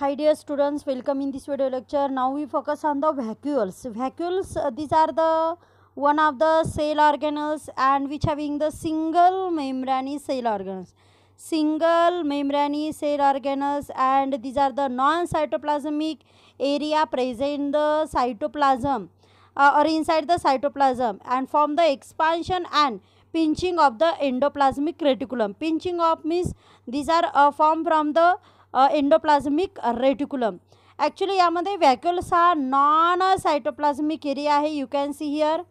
Hi dear students, welcome in this video lecture. Now we focus on the vacuoles. Vacuoles, these are the one of the cell organelles and which having the single membrane cell organelles. Single membrane cell organelles, and these are the non-cytoplasmic area present in the cytoplasm or inside the cytoplasm and form the expansion and pinching of the endoplasmic reticulum. Pinching of means these are formed from the endoplasmic reticulum. Actually यामध्ये vacuoles हा non cytoplasmic area आहे. You can see here.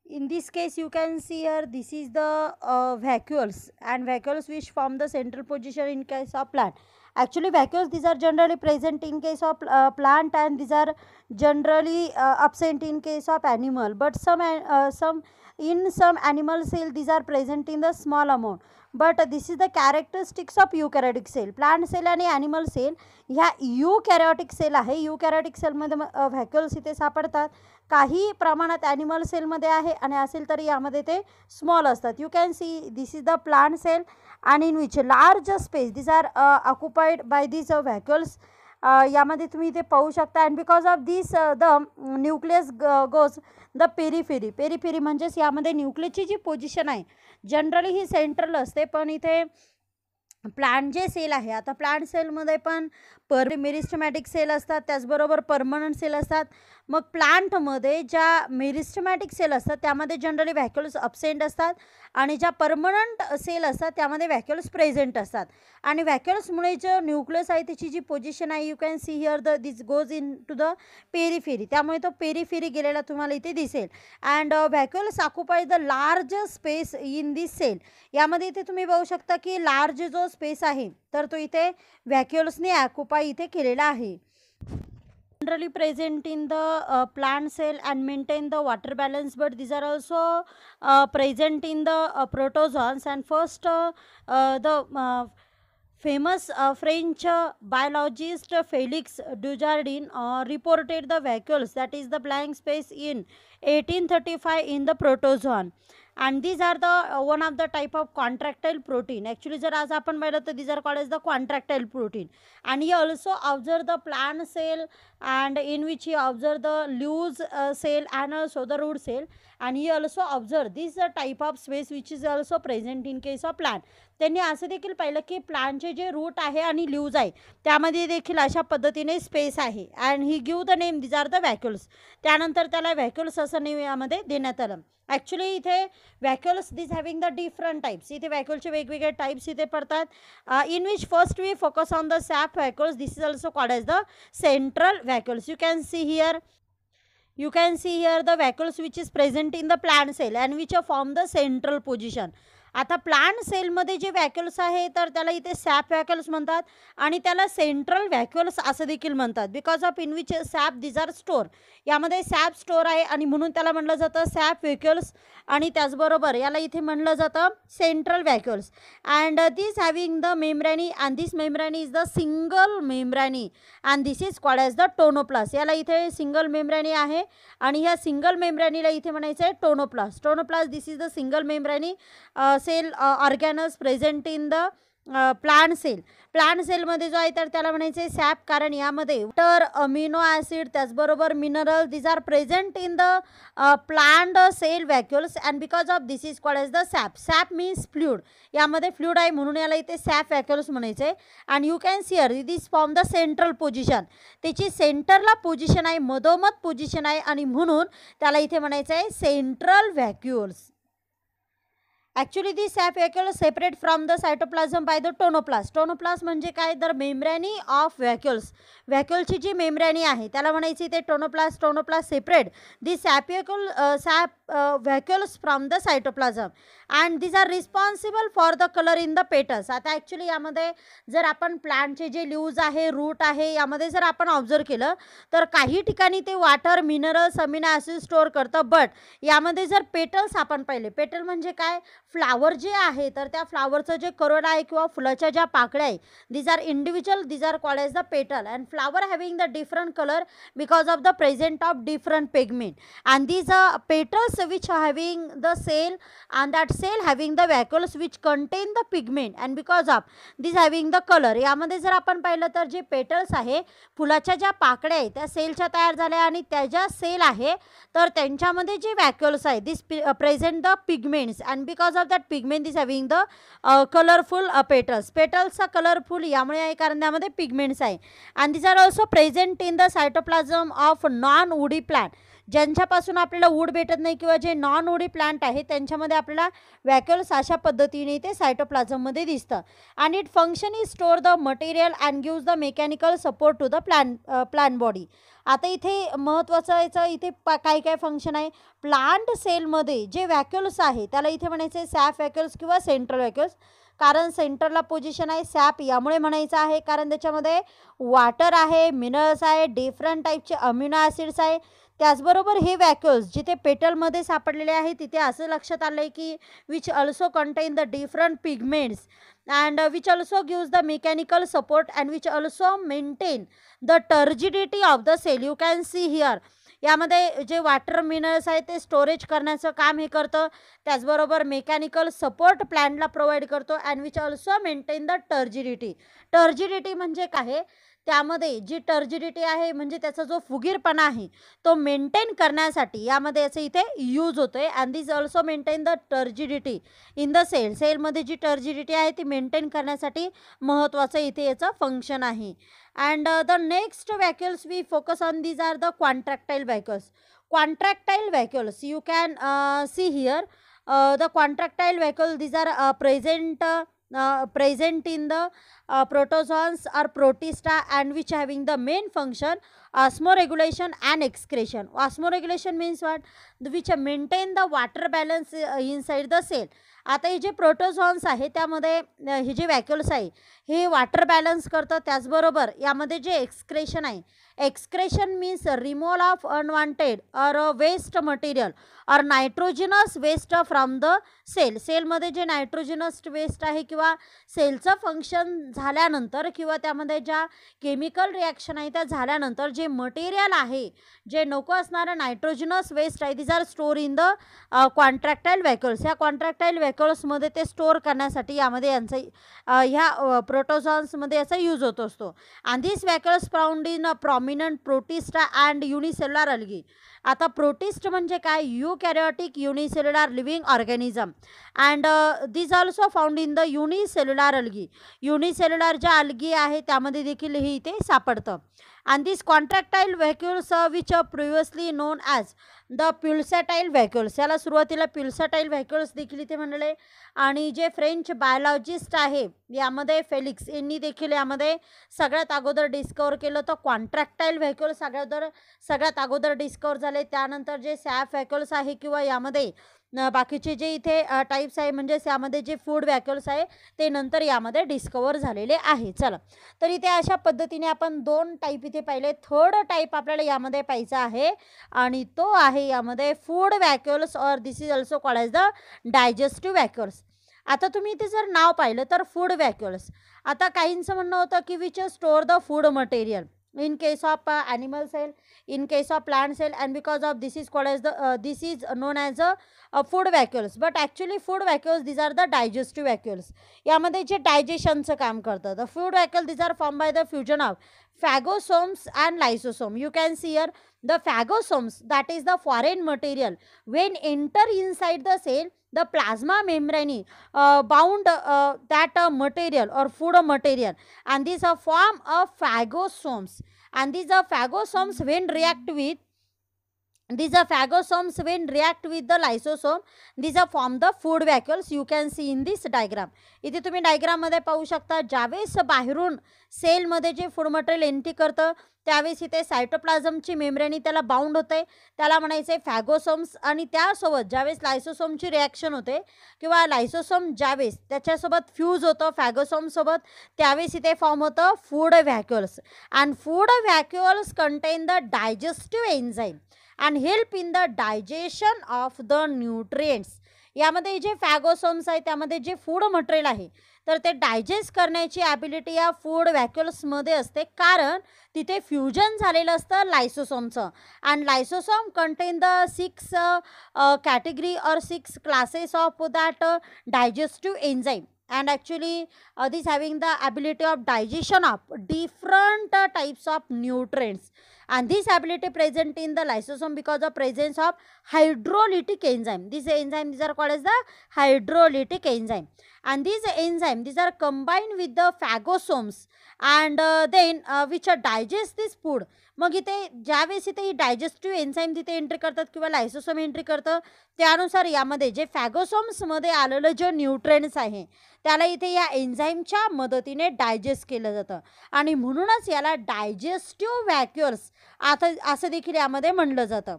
In this case you can see here, this is the vacuoles, and vacuoles which form the central position in case of plant. Actually vacuoles, these are generally present in case of plant, and these are generally absent in case of animal, but some animal cell these are present in the small amount. But this is the characteristics of eukaryotic cell. Plant cell आणि animal cell ह्या eukaryotic cell आहे. eukaryotic cell मध्ये vacuoles इथे सापडतात. काही प्रमाणात animal cell मध्ये आहे आणि असेल तरी यामध्ये ते small असतात. You can see this is the plant cell and in which large space these are occupied by these vacuoles. यामध्ये तुम्ही इथे पाहू शकता. and because of this the nucleus goes the periphery. periphery म्हणजेच यामध्ये न्यूक्लियसची जी पोझिशन आहे generally ही central असते, पण इथे प्लांट जे सेल आहे, आता प्लांट सेलमध्ये पण मेरिस्टेमॅटिक सेल असतात, त्याचबरोबर परमनंट सेल असतात. मग प्लांटमध्ये ज्या मेरिस्टेमॅटिक सेल असतात त्यामध्ये जनरली व्हॅक्युल्स अब्सेंट असतात आणि ज्या परमनंट सेल असतात त्यामध्ये व्हॅक्युल्स प्रेझेंट असतात. आणि व्हॅक्युल्समुळे जो न्यूक्लियस आहे त्याची जी पोझिशन आहे, you can see here this goes into the periphery, त्यामुळे तो पेरिफेरी गेलेला तुम्हाला इथे दिसेल. And vacuoles occupy the large space in this cell. यामध्ये इथे तुम्ही बघू शकता की लार्ज जो स्पेस आहे तर तो इथे व्हॅक्युल्सने ऑक्युपाय इथे केलेला आहे. Generally present in the plant cell and maintain the water balance, but these are also present in the protozoans. And first the famous French biologist Felix Dujardin reported the vacuoles, that is the blank space, in 1835 in the protozoan. And these are the one of the type of contractile protein. Actually जर आज आपण पाहिलं तर these are called as the contractile protein. And he also observed the plant cell, and in which he observed the leaves cell and also the root cell. And he also observed this type of space which is also present in case of plant. त्यांनी असं देखील पाहिलं की प्लांटचे जे route आहे आणि leaves आहे त्यामध्ये देखील अशा पद्धतीने स्पेस आहे. And he give the name, these are the vacuoles. त्यानंतर त्याला व्हॅक्युल्स असं नेम यामध्ये देण्यात आलं. ॲक्च्युली इथे vacuoles this having the different types. इथे व्हॅक्युल्सचे वेगवेगळे टाईप्स इथे पडतात. In which first we focus on the sap vacuoles. This is also called as the central vacuoles. You can see here the vacuoles which is present in the plant cell and which form the central position. आता plant सेलमध्ये जे व्हॅक्युल्स आहे तर त्याला इथे sap व्हॅक्युल्स म्हणतात आणि त्याला सेंट्रल व्हॅक्युल्स असं देखील म्हणतात. Because of in which sap these are store. यामध्ये सॅप स्टोर आहे आणि म्हणून त्याला म्हणलं जातं सॅप व्हॅक्युल्स. आणि त्याचबरोबर याला इथे म्हणलं जातं central vacuoles. And this having the membrane, and this membrane is the single membrane and this is called as the tonoplast. याला इथे सिंगल मेम्ब्रेनी आहे आणि ह्या सिंगल मेम्ब्रेनीला इथे म्हणायचं आहे tonoplast. Tonoplast this is the single membrane cell organelles present in the plant cell. Plant सेलमध्ये जो आहे तर त्याला म्हणायचे सॅप, कारण यामध्ये वॉटर, अमिनो ॲसिड, त्याचबरोबर mineral this are present in the plant cell vacuoles. And because of this is called as the sap. Sap means fluid. यामध्ये फ्लूइड आहे म्हणून याला इथे सॅप व्हॅक्युल्स म्हणायचे. And you can see here this form the central position. त्याची सेंटरला position आहे, मधोमध पोझिशन आहे आणि म्हणून त्याला इथे म्हणायचं आहे central व्हॅक्युल्स. Actually these sap vacuoles separate from the cytoplasm by the tonoplast. Tonoplast म्हणजे काय, तर मेम्ब्रेनी ऑफ व्हॅक्युल्स. व्हॅक्युलची जी मेम्ब्रेनी आहे त्याला म्हणायची ते tonoplast. Tonoplast separate the sap vacuoles from the cytoplasm and these are responsible for the colour in the petals. आता actually यामध्ये जर आपण प्लांटचे जे लीव्ज आहे, रूट आहे, यामध्ये जर आपण ऑब्झर्व केलं तर काही ठिकाणी ते water, minerals, amino acid store करतं. बट यामध्ये जर पेटल्स आपण पाहिले, पेटल म्हणजे काय, फ्लावर जे आहे तर त्या फ्लावरचं जे करोड आहे किंवा फुलाच्या ज्या पाकळ्या आहे, these are individual, these are called as the petal, and flower having the different color because of the presence of different pigment, and these petals which are having the cell, and that cell having the vacuoles which contain the pigment, and because of this having the color. यामध्ये जर आपण पाहिलं तर जे petals आहे, फुलाच्या ज्या पाकळ्या आहे त्या सेलच्या तयार झाल्या, आणि त्या ज्या सेल आहे तर त्यांच्यामध्ये जे वॅक्युल्स आहे, this present the pigments, and because of that pigment this having the colourful petals. पेटल्सचा कलरफुल यामुळे आहे कारण त्यामध्ये पिगमेंट्स आहे. And this are also present in the cytoplasm of non woody plant. ज्यांच्यापासून आपल्याला वूड भेटत नाही किंवा जे नॉन वुडी प्लांट आहे त्यांच्यामध्ये आपल्याला वॅक्युल्स अशा पद्धतीने ते सायटोप्लाझममध्ये दिसतं. And it function is store the material and gives the mechanical support to the plant body. आता इथे महत्त्वाचं याचं इथे काय काय फंक्शन आहे. प्लांट सेलमध्ये जे वॅक्युल्स आहे त्याला इथे म्हणायचं आहे सॅप वॅक्युल्स किंवा सेंट्रल वॅक्युल्स. कारण सेंटरला पोझिशन आहे. सॅप यामुळे म्हणायचं आहे कारण त्याच्यामध्ये वॉटर आहे, मिनरल्स आहे, डिफरंट टाईपचे अमिनो ॲसिड्स आहे. त्याचबरोबर हे वॅक्युल्स जिथे पेटलमध्ये सापडलेले आहे तिथे असं लक्षात आलं आहे की which also contain the different pigments and which also gives the mechanical support and which also maintain the turgidity of the cell. You can see here. यामध्ये जे वॉटर मिनरल्स आहे ते स्टोरेज करण्याचं काम हे करतं. त्याचबरोबर मेकॅनिकल सपोर्ट प्लॅन्टला प्रोव्हाइड करतो and which also maintain the turgidity. Turgidity म्हणजे काय, त्यामध्ये जी टर्जिडिटी आहे म्हणजे त्याचा जो फुगीरपणा आहे तो मेंटेन करण्यासाठी यामध्ये याचं इथे यूज होतो आहे. And this also maintain the turgidity in the cell. सेलमध्ये जी टर्जिडिटी आहे ती मेंटेन करण्यासाठी महत्त्वाचं इथे याचं फंक्शन आहे. And the next vacuoles we focus on these are the contractile vacuoles. Contractile vacuoles you can see here the contractile vacuole these are present in the protozoans or protista and which having the main function osmoregulation and excretion. Osmoregulation means what? Which maintain the water balance inside the cell. आता हे जे प्रोटोझॉन्स आहे त्यामध्ये हे जे vacuoles आहे हे water balance करतं. त्याचबरोबर यामध्ये जे एक्सक्रेशन आहे, excretion means removal of unwanted और वेस्ट मटेरियल और nitrogenous waste from the cell. सेलमध्ये जे नायट्रोजनस वेस्ट आहे किंवा सेलचं फंक्शन झाल्यानंतर किंवा त्यामध्ये ज्या केमिकल रिॲक्शन आहे त्या झाल्यानंतर जे मटेरियल आहे, जे नको असणारं नायट्रोजनस वेस्ट आहे, दिस R store in the contractile वॅक्युल्स. ह्या कॉन्ट्रॅक्टाईल वॅक्युल्समध्ये ते स्टोअर करण्यासाठी यामध्ये यांचा ह्या प्रोटोझॉन्समध्ये याचा यूज होत असतो. And this vacuoles found in prominent protista and unicellular algae. आता प्रोटिस्ट म्हणजे काय, eukaryotic unicellular living organism and this also found in the unicellular algae. Unicellular ज्या अल्गी आहे त्यामध्ये देखील हे इथे सापडतं. And this contractile vacuoles which previously known as the pulsatile vacuoles. याला सुरुवातीला प्युल्सॅटाईल वॅक्युल्स देखील इथे म्हणले. आणि जे फ्रेंच बायोलॉजिस्ट आहे यामध्ये फेलिक्स यांनी देखील यामध्ये सगळ्यात अगोदर डिस्कवर केलं. तर कॉन्ट्रॅक्टाईल वॅक्युल सगळ्यात अगोदर डिस्कवर झाले. त्यानंतर जे सॅप वॅक्युल्स आहे किंवा यामध्ये बाकीचे जे इथे टाईप्स आहे म्हणजे यामध्ये जे फूड वॅक्युल्स आहे ते नंतर यामध्ये डिस्कवर झालेले आहे. चला, तर इथे अशा पद्धतीने आपण 2 टाईप इथे पाहिले. थर्ड टाईप आपल्याला यामध्ये पाहायचा आहे आणि तो आहे यामध्ये फूड वॅक्युल्स और this is also called as the digestive vacuoles. आता तुम्ही इथे जर नाव पाहिलं तर फूड वॅक्युल्स. आता काहींचं म्हणणं होतं की which store the food material in case of animal cell, in case of plant cell, and because of this is called as the this is known as food vacuoles. But actually food vacuoles these are the digestive vacuoles. यामध्ये जे डायजेशनचं काम करतं. The food vacuole these are formed by the fusion of phagosomes and lysosome. You can see here the phagosomes, that is the foreign material, when enter inside the cell the plasma membrane bound that material or food material, and these are form of phagosomes, and these are phagosomes when react with the lysosome, these are form the food vacuoles. You can see in this diagram. इथे तुम्ही diagram मध्ये पाहू शकता. ज्यावेळेस बाहेरून सेलमध्ये जे food material entry करतं त्यावेळेस इथे सायटोप्लाझमची मेम्ब्रेनी त्याला बाउंड होते, त्याला म्हणायचे फॅगोसोम्स. आणि त्यासोबत ज्यावेळेस लायसोसोमची रिॲक्शन होते किंवा लायसोसोम ज्यावेळेस त्याच्यासोबत फ्यूज होतं फॅगोसोमसोबत त्यावेळेस इथे फॉर्म होतं food vacuoles. And food vacuoles contain the digestive enzyme and help in the digestion of the nutrients. यामध्ये जे फॅगोसोम्स आहे त्यामध्ये जे फूड मटेरियल आहे तर ते डायजेस्ट करण्याची ॲबिलिटी या फूड व्हॅक्युल्समध्ये असते, कारण तिथे फ्युजन झालेलं असतं लायसोसोमचं. अँड लायसोसोम कंटेन द 6 कॅटेगरी और 6 classes of that digestive enzyme, and actually this having the ability of digestion of different types of nutrients, and this ability present in the lysosome because of presence of hydrolytic enzyme. These enzyme, these are called as the hydrolytic enzyme, and these enzyme, these are combined with the phagosomes and then which digest this food. मग इथे ज्यावेळेस इथे ही digestive enzyme तिथे entry करतात किंवा लायसोसोम entry करतं, त्यानुसार यामध्ये जे फॅगोसोम्समध्ये आलेलं जे न्यूट्रिएंट्स आहे त्याला इथे या एन्झाईमच्या मदतीने डायजेस्ट केलं जातं, आणि म्हणूनच याला डायजेस्टिव्ह व्हॅक्युल्स आता असं देखील यामध्ये म्हणलं जातं.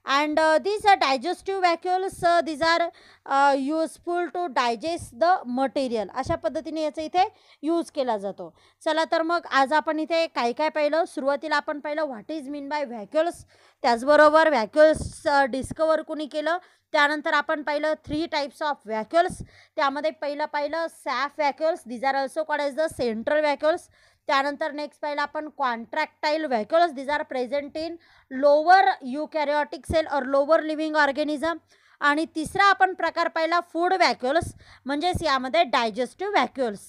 And these digestive vacuoles these are useful to digest the material. अशा पद्धतीने याचा इथे यूज केला जातो. चला तर मग आज आपण इथे काय काय पाहिलं. सुरुवातीला आपण पाहिलं व्हॉट इज मीन बाय व्हॅक्युल्स, त्याचबरोबर व्हॅक्युल्स डिस्कवर कोणी केलं. त्यानंतर आपण पाहिलं 3 टाईप्स ऑफ व्हॅक्युल्स. त्यामध्ये पाहिलं sap vacuoles, these are also called as the central vacuoles. त्यानंतर नेक्स्ट पाहिलं आपण contractile vacuoles, these are present in lower eukaryotic cell और लोअर लिव्हिंग ऑर्गॅनिझम. आणि तिसरा आपण प्रकार पाहिला फूड व्हॅक्युल्स, म्हणजेच यामध्ये digestive vacuoles.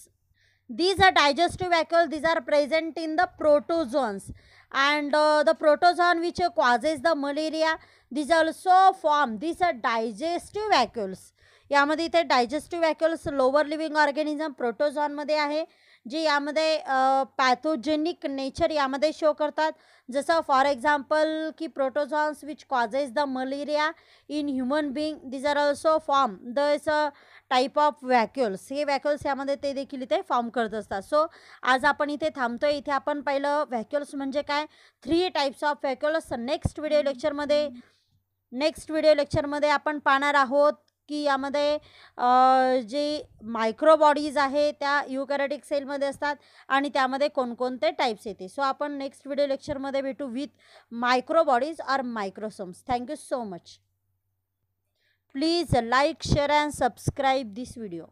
These are digestive vacuoles, these are present in the protozoans, and the protozoan which causes the malaria, these also form, these are digestive vacuoles. यामध्ये इथे digestive व्हॅक्युल्स lower living organism प्रोटोझॉनमध्ये आहे, जे यामध्ये pathogenic nature यामध्ये show करतात. जसं for example की protozoans which causes the malaria in human being, these are also form this type of vacuoles. हे व्हॅक्युल्स यामध्ये ते देखील इथे फॉर्म करत असतात. सो आज आपण इथे थांबतोय. इथे आपण पाहिलं व्हॅक्युल्स म्हणजे काय, 3 टाईप्स ऑफ व्हॅक्युल्स. नेक्स्ट व्हिडिओ लेक्चरमध्ये आपण पाहणार आहोत की यामध्ये जे मायक्रोबॉडीज आहे त्या युकॅरियोटिक सेलमध्ये असतात आणि त्यामध्ये कोणकोणते टाईप्स येते. सो आपण नेक्स्ट व्हिडिओ लेक्चरमध्ये भेटू with microbodies or microsomes. Thank you so much. Please like, share and subscribe this video.